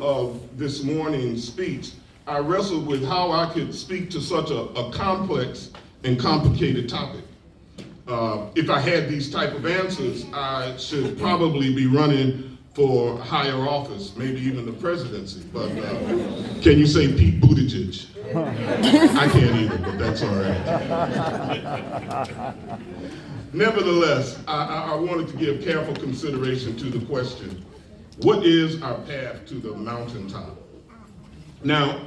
of this morning's speech, I wrestled with how I could speak to such a complex and complicated topic. If I had these type of answers, I should probably be running for higher office, maybe even the presidency. But can you say Pete Buttigieg? I can't either, but that's all right. Nevertheless, I wanted to give careful consideration to the question, what is our path to the mountaintop? Now,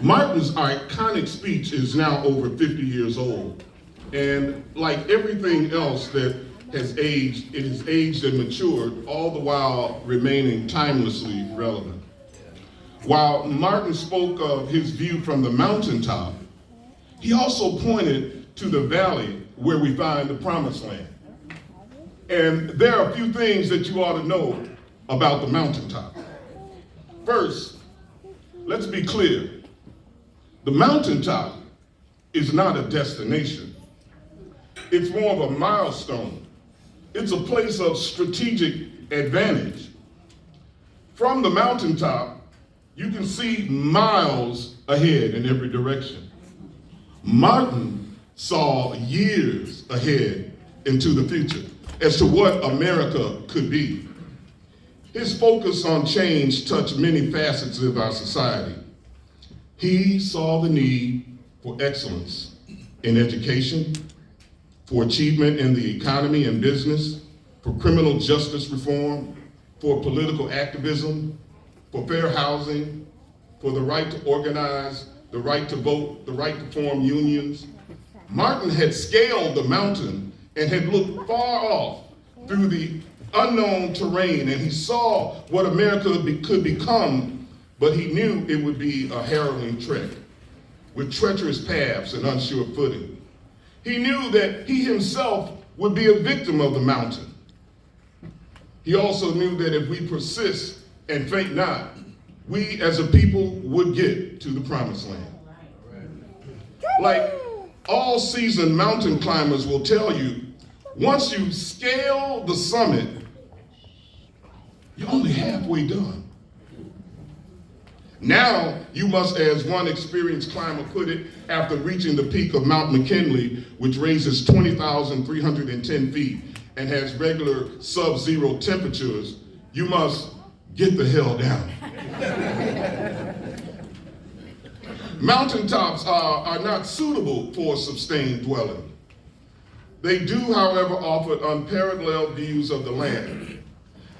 Martin's iconic speech is now over 50 years old. And like everything else that has aged, it has aged and matured, all the while remaining timelessly relevant. While Martin spoke of his view from the mountaintop, he also pointed to the valley where we find the promised land. And there are a few things that you ought to know about the mountaintop. First, let's be clear. The mountaintop is not a destination. It's more of a milestone. It's a place of strategic advantage. From the mountaintop, you can see miles ahead in every direction. Martin saw years ahead into the future as to what America could be. His focus on change touched many facets of our society. He saw the need for excellence in education, for achievement in the economy and business, for criminal justice reform, for political activism, for fair housing, for the right to organize, the right to vote, the right to form unions. Martin had scaled the mountain and had looked far off through the unknown terrain, and he saw what America could become, but he knew it would be a harrowing trek with treacherous paths and unsure footing. He knew that he himself would be a victim of the mountain. He also knew that if we persist and faint not, we as a people would get to the promised land. Like all seasoned mountain climbers will tell you, once you scale the summit, you're only halfway done. Now, you must, as one experienced climber put it, after reaching the peak of Mount McKinley, which raises 20,310 feet and has regular sub-zero temperatures, you must get the hell down. Mountaintops are not suitable for sustained dwelling. They do, however, offer unparalleled views of the land.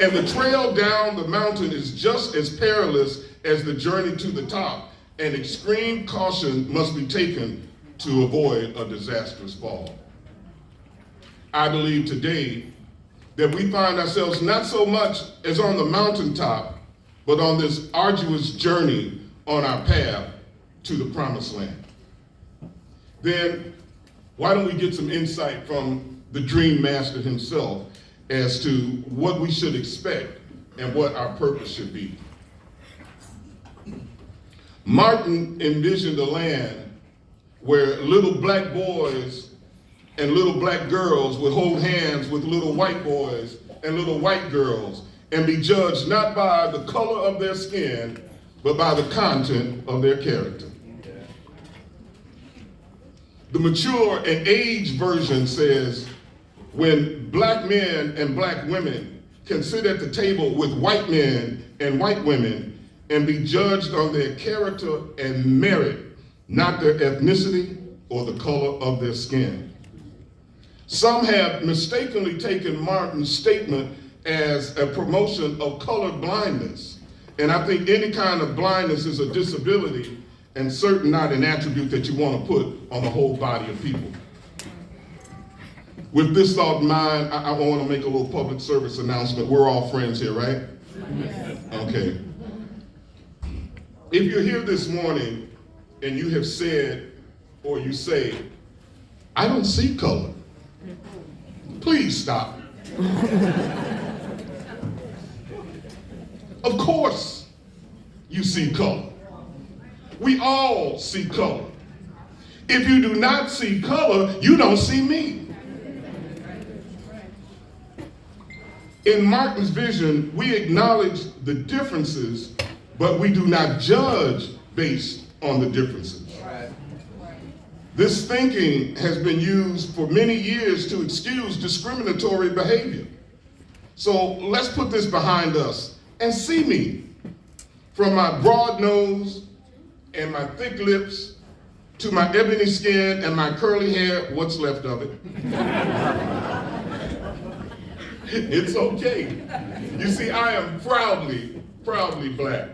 And the trail down the mountain is just as perilous as the journey to the top, and extreme caution must be taken to avoid a disastrous fall. I believe today that we find ourselves not so much as on the mountaintop, but on this arduous journey on our path to the promised land. Then, why don't we get some insight from the dream master himself as to what we should expect and what our purpose should be. Martin envisioned a land where little black boys and little black girls would hold hands with little white boys and little white girls and be judged not by the color of their skin, but by the content of their character. The mature and aged version says, when black men and black women can sit at the table with white men and white women and be judged on their character and merit, not their ethnicity or the color of their skin. Some have mistakenly taken Martin's statement as a promotion of color blindness. And I think any kind of blindness is a disability and certainly not an attribute that you want to put on the whole body of people. With this thought in mind, I want to make a little public service announcement. We're all friends here, right? Yes. Okay. If you're here this morning and you have said, or you say, I don't see color, please stop. Of course you see color. We all see color. If you do not see color, you don't see me. In Martin's vision, we acknowledge the differences, but we do not judge based on the differences. This thinking has been used for many years to excuse discriminatory behavior. So let's put this behind us and see me. From my broad nose and my thick lips to my ebony skin and my curly hair, what's left of it? It's okay. You see, I am proudly black.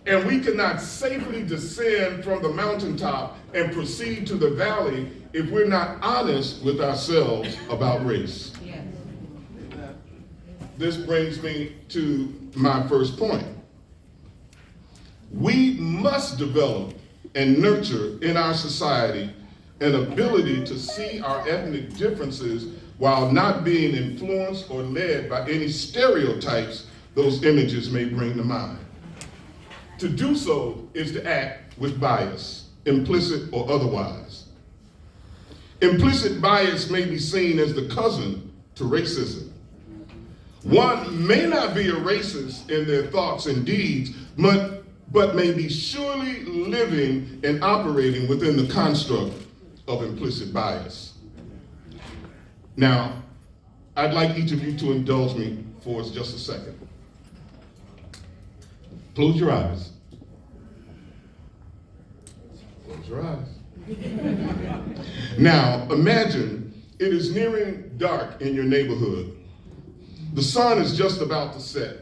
And we cannot safely descend from the mountaintop and proceed to the valley if we're not honest with ourselves about race. Yes. This brings me to my first point. We must develop and nurture in our society an ability to see our ethnic differences while not being influenced or led by any stereotypes those images may bring to mind. To do so is to act with bias, implicit or otherwise. Implicit bias may be seen as the cousin to racism. One may not be a racist in their thoughts and deeds, but may be surely living and operating within the construct of implicit bias. Now, I'd like each of you to indulge me for just a second. Close your eyes. Close your eyes. Now, imagine it is nearing dark in your neighborhood. The sun is just about to set.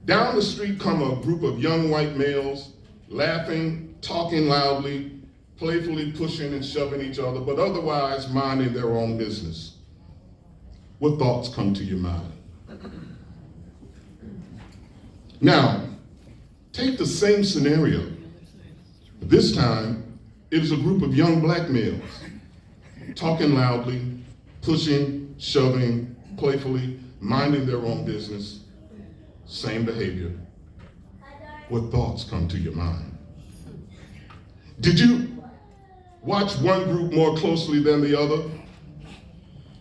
Down the street come a group of young white males, laughing, talking loudly, playfully pushing and shoving each other, but otherwise minding their own business. What thoughts come to your mind? Now, take the same scenario. This time, it is a group of young black males, talking loudly, pushing, shoving, playfully, minding their own business. Same behavior. What thoughts come to your mind? Did you watch one group more closely than the other?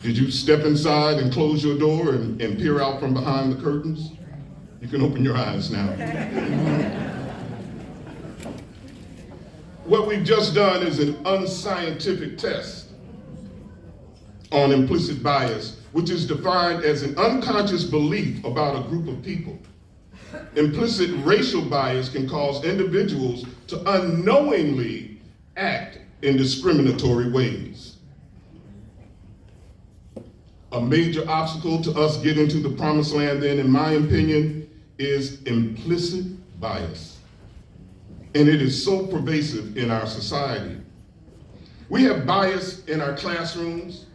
Did you step inside and close your door and peer out from behind the curtains? You can open your eyes now. What we've just done is an unscientific test on implicit bias, which is defined as an unconscious belief about a group of people. Implicit racial bias can cause individuals to unknowingly act in discriminatory ways. A major obstacle to us getting to the promised land then, in my opinion, is implicit bias. And it is so pervasive in our society. We have bias in our classrooms,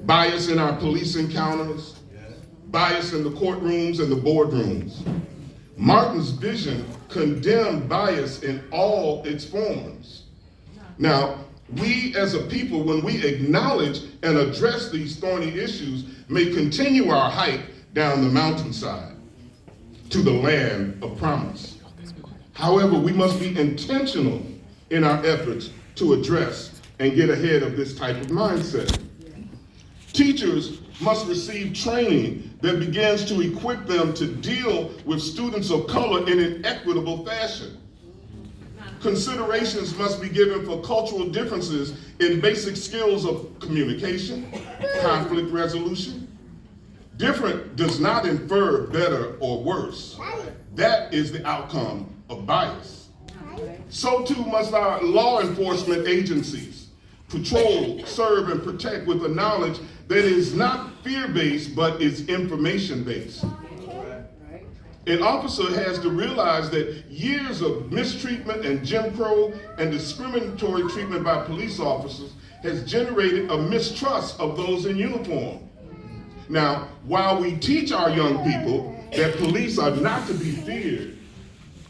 bias in our police encounters, bias in the courtrooms and the boardrooms. Martin's vision condemned bias in all its forms. Now, we as a people, when we acknowledge and address these thorny issues, may continue our hike down the mountainside to the land of promise. However, we must be intentional in our efforts to address and get ahead of this type of mindset. Teachers must receive training that begins to equip them to deal with students of color in an equitable fashion. Considerations must be given for cultural differences in basic skills of communication, conflict resolution. Different does not infer better or worse. That is the outcome of bias. So too must our law enforcement agencies patrol, serve, and protect with a knowledge that is not fear-based, but is information-based. An officer has to realize that years of mistreatment and Jim Crow and discriminatory treatment by police officers has generated a mistrust of those in uniform. Now, while we teach our young people that police are not to be feared,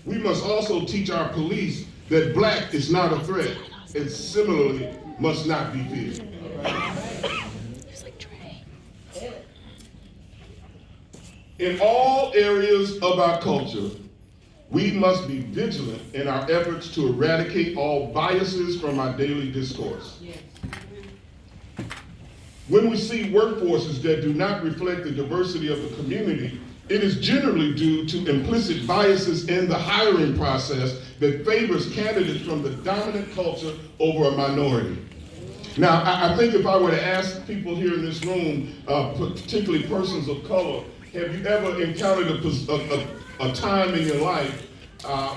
we must also teach our police that black is not a threat and similarly must not be feared. In all areas of our culture, we must be vigilant in our efforts to eradicate all biases from our daily discourse. When we see workforces that do not reflect the diversity of the community, It is generally due to implicit biases in the hiring process that favors candidates from the dominant culture over a minority. Now, I think if I were to ask people here in this room, particularly persons of color, have you ever encountered a time in your life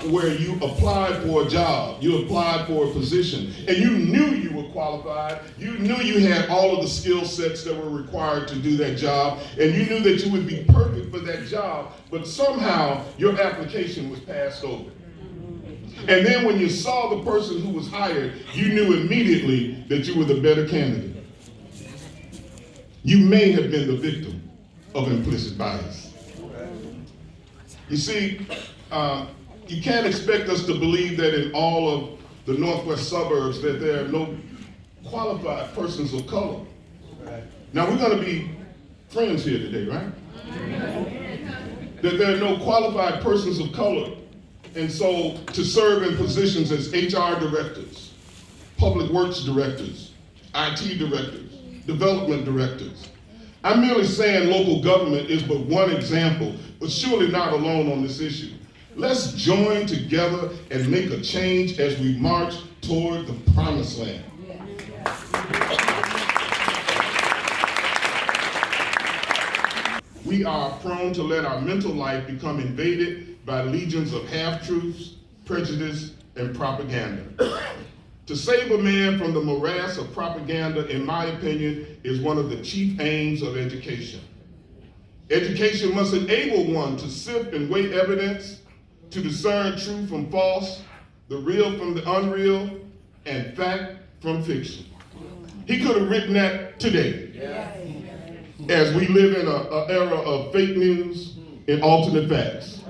where you applied for a job, you applied for a position, and you knew you were qualified, you knew you had all of the skill sets that were required to do that job, and you knew that you would be perfect for that job, but somehow your application was passed over. And then when you saw the person who was hired, you knew immediately that you were the better candidate. You may have been the victim of implicit bias. You see, you can't expect us to believe that in all of the northwest suburbs that there are no qualified persons of color. Now we're going to be friends here today, right? That there are no qualified persons of color. And so to serve in positions as HR directors, public works directors, IT directors, development directors. I'm merely saying local government is but one example, but surely not alone on this issue. Let's join together and make a change as we march toward the promised land. We are prone to let our mental life become invaded by legions of half-truths, prejudice, and propaganda. To save a man from the morass of propaganda, in my opinion, is one of the chief aims of education. Education must enable one to sift and weigh evidence, to discern true from false, the real from the unreal, and fact from fiction. He could have written that today, as we live in an era of fake news and alternate facts.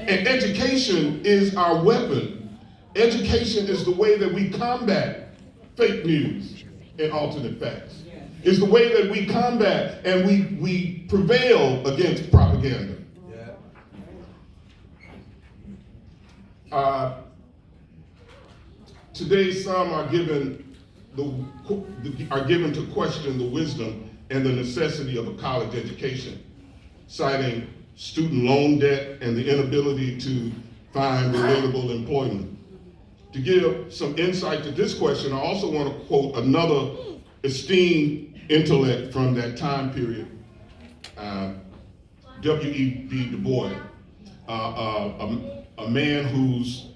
And education is our weapon. Education is the way that we combat fake news and alternate facts. It's the way that we combat and we prevail against propaganda. Today, some are given to question the wisdom and the necessity of a college education, citing student loan debt and the inability to find relatable employment. To give some insight to this question, I also want to quote another esteemed intellect from that time period, W.E.B. Du Bois, a man whose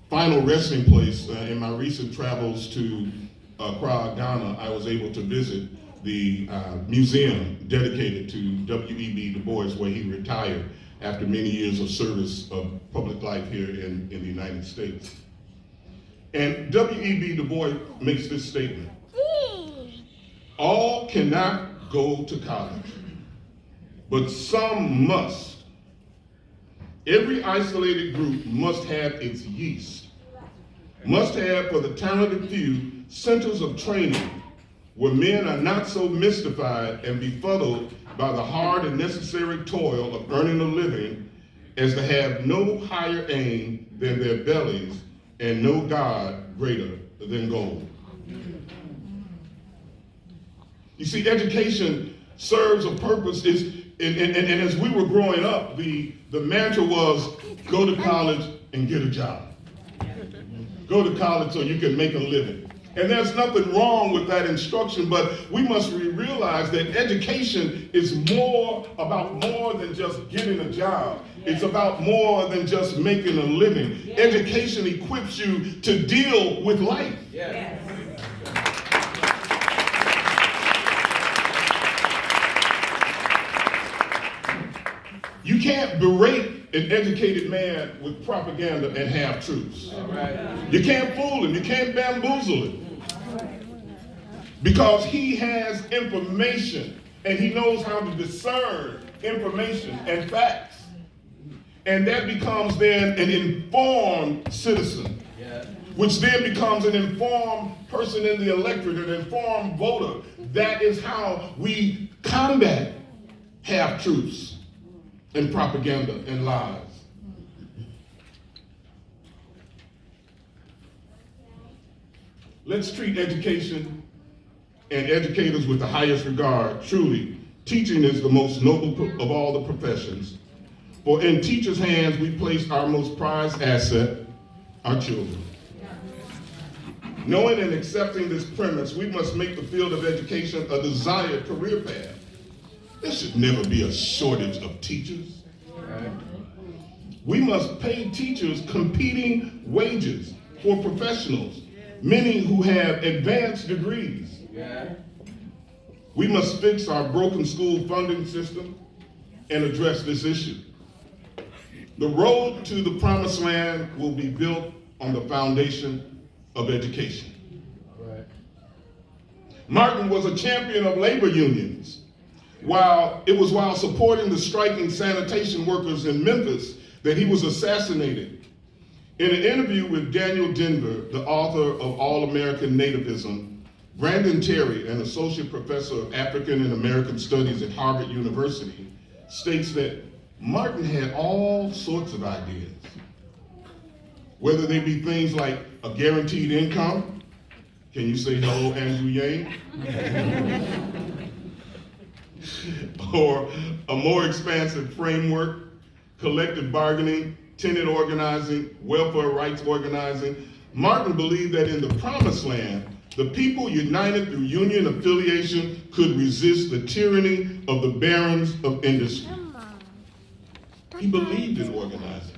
final resting place in my recent travels to Accra, Ghana, I was able to visit the museum dedicated to W.E.B. Du Bois, where he retired after many years of service of public life here in the United States. And W.E.B. Du Bois makes this statement: all cannot go to college, but some must. Every isolated group must have its yeast, must have for the talented few centers of training where men are not so mystified and befuddled by the hard and necessary toil of earning a living as to have no higher aim than their bellies and no God greater than gold. You see, education serves a purpose. And as we were growing up, the mantra was go to college and get a job. Go to college so you can make a living. And there's nothing wrong with that instruction, but we must realize that education is about more than just getting a job. It's about more than just making a living. Education equips you to deal with life. You can't berate an educated man with propaganda and half-truths. You can't fool him. You can't bamboozle him. Because he has information and he knows how to discern information and facts. And that becomes then an informed citizen, which then becomes an informed person in the electorate, an informed voter. That is how we combat half-truths and propaganda and lies. Let's treat education and educators with the highest regard. Truly, Teaching is the most noble of all the professions. For in teachers' hands we place our most prized asset, our children. Knowing and accepting this premise, we must make the field of education a desired career path. There should never be a shortage of teachers. We must pay teachers competing wages for professionals, many who have advanced degrees. We must fix our broken school funding system and address this issue. The road to the promised land will be built on the foundation of education. Martin was a champion of labor unions. While supporting the striking sanitation workers in Memphis that he was assassinated. In an interview with Daniel Denver, the author of All-American Nativism, Brandon Terry, an associate professor of African and American Studies at Harvard University, states that Martin had all sorts of ideas, whether they be things like a guaranteed income. Can you say hello, Andrew Yang? Or a more expansive framework, collective bargaining, tenant organizing, welfare rights organizing. Martin believed that in the promised land, the people united through union affiliation could resist the tyranny of the barons of industry. He believed in organizing.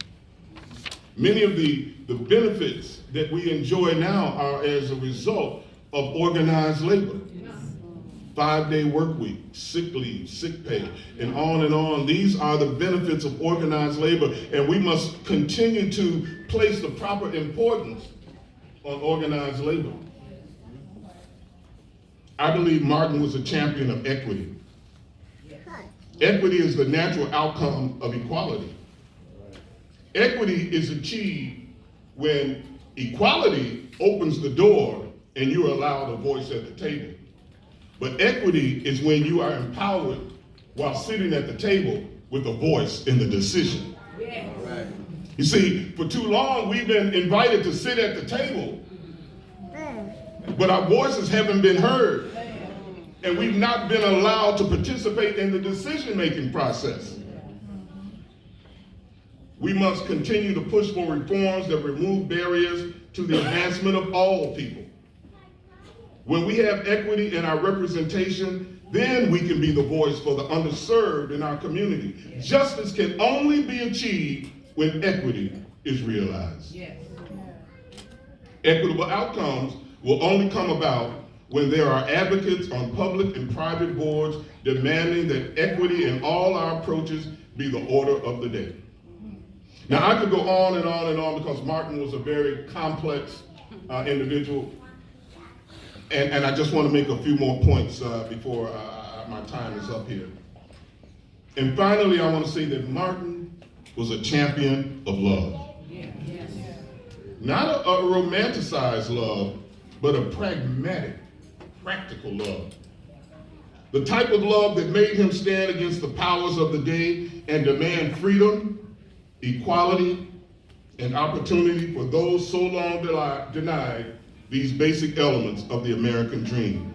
Many of the benefits that we enjoy now are as a result of organized labor. 5-day work week, sick leave, sick pay, and on and on. These are the benefits of organized labor, and we must continue to place the proper importance on organized labor. I believe Martin was a champion of equity. Equity is the natural outcome of equality. Equity is achieved when equality opens the door and you're allowed a voice at the table. But equity is when you are empowered while sitting at the table with a voice in the decision. Yes. Right. You see, for too long we've been invited to sit at the table, but our voices haven't been heard, and we've not been allowed to participate in the decision-making process. We must continue to push for reforms that remove barriers to the advancement of all people. When we have equity in our representation, then we can be the voice for the underserved in our community. Justice can only be achieved when equity is realized. Yes. Equitable outcomes will only come about when there are advocates on public and private boards demanding that equity in all our approaches be the order of the day. Now, I could go on and on and on because Martin was a very complex individual. And I just want to make a few more points before my time is up here. And finally, I want to say that Martin was a champion of love. Yes. Not a romanticized love, but a pragmatic, practical love. The type of love that made him stand against the powers of the day and demand freedom, equality, and opportunity for those so long denied these basic elements of the American dream.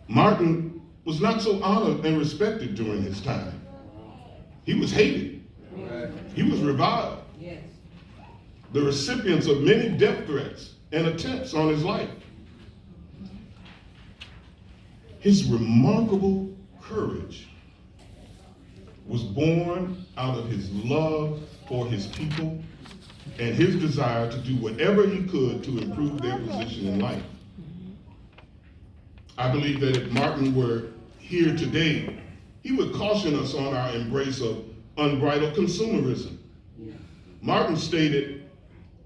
Martin was not so honored and respected during his time. He was hated. He was reviled. The recipients of many death threats and attempts on his life. His remarkable courage was born out of his love for his people and his desire to do whatever he could to improve their position in life. I believe that if Martin were here today, he would caution us on our embrace of unbridled consumerism. Martin stated,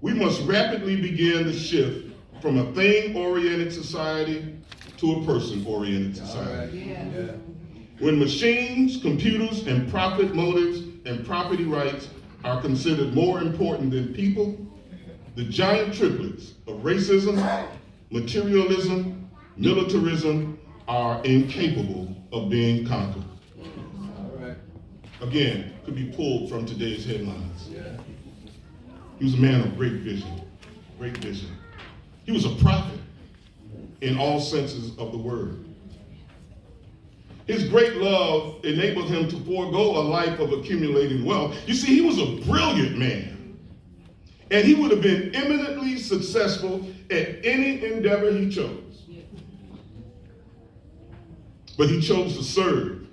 we must rapidly begin the shift from a thing-oriented society to a person-oriented society. When machines, computers, and profit motives and property rights are considered more important than people, the giant triplets of racism, materialism, militarism are incapable of being conquered. Again, could be pulled from today's headlines. He was a man of great vision, great vision. He was a prophet in all senses of the word. His great love enabled him to forego a life of accumulating wealth. You see, he was a brilliant man, and he would have been eminently successful at any endeavor he chose. But he chose to serve.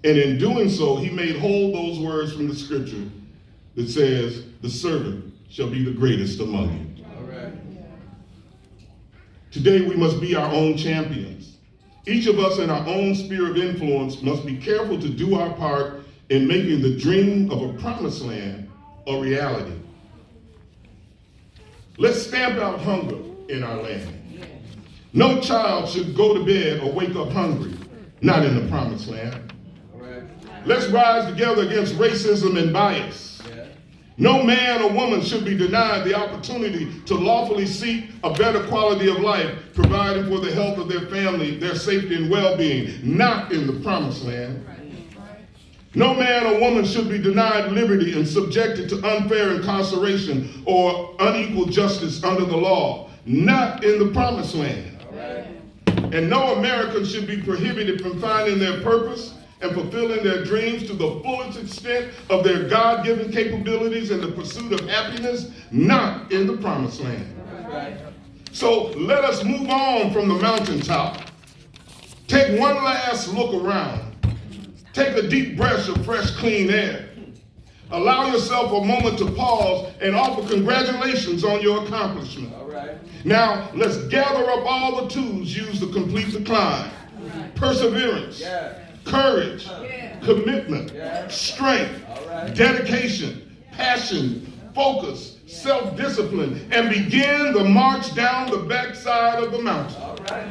And in doing so, he made whole those words from the scripture that says, the servant shall be the greatest among you. All right. Today, we must be our own champions. Each of us in our own sphere of influence must be careful to do our part in making the dream of a promised land a reality. Let's stamp out hunger in our land. No child should go to bed or wake up hungry, not in the promised land. All right. Let's rise together against racism and bias. No man or woman should be denied the opportunity to lawfully seek a better quality of life, providing for the health of their family, their safety and well-being, not in the promised land. No man or woman should be denied liberty and subjected to unfair incarceration or unequal justice under the law, not in the promised land. And no American should be prohibited from finding their purpose and fulfilling their dreams to the fullest extent of their God-given capabilities in the pursuit of happiness, not in the promised land. So let us move on from the mountaintop. Take one last look around. Take a deep breath of fresh, clean air. Allow yourself a moment to pause and offer congratulations on your accomplishment. All right. Now, let's gather up all the tools used to complete the climb. Perseverance. Yeah. Courage, commitment, strength, dedication, passion, focus, self-discipline, and begin the march down the backside of the mountain. All right.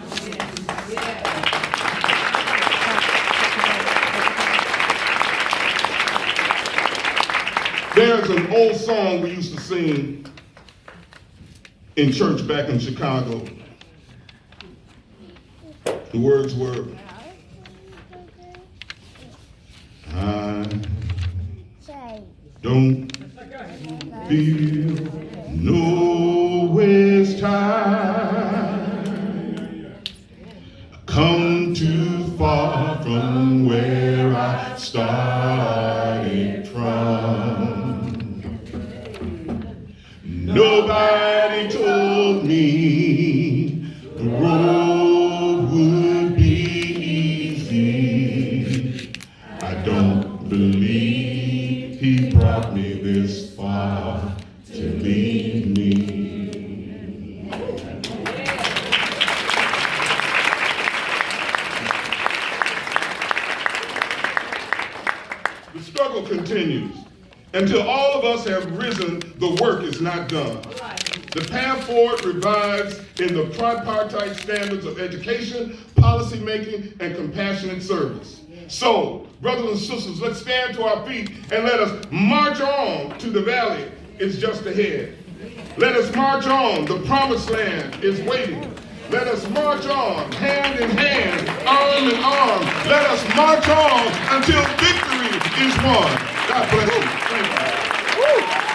There's an old song we used to sing in church back in Chicago. The words were, I don't feel no waste time. Come too far from where I started from. Nobody told me the road would be easy. I don't believe he brought me this far to leave me. The struggle continues. Until all of us have risen, the work is not done. The path forward resides in the tripartite standards of education, policy making, and compassionate service. So, brothers and sisters, let's stand to our feet and let us march on to the valley. It's just ahead. Let us march on. The promised land is waiting. Let us march on, hand in hand, arm in arm. Let us march on until victory is won. God bless you. Thank you. Woo.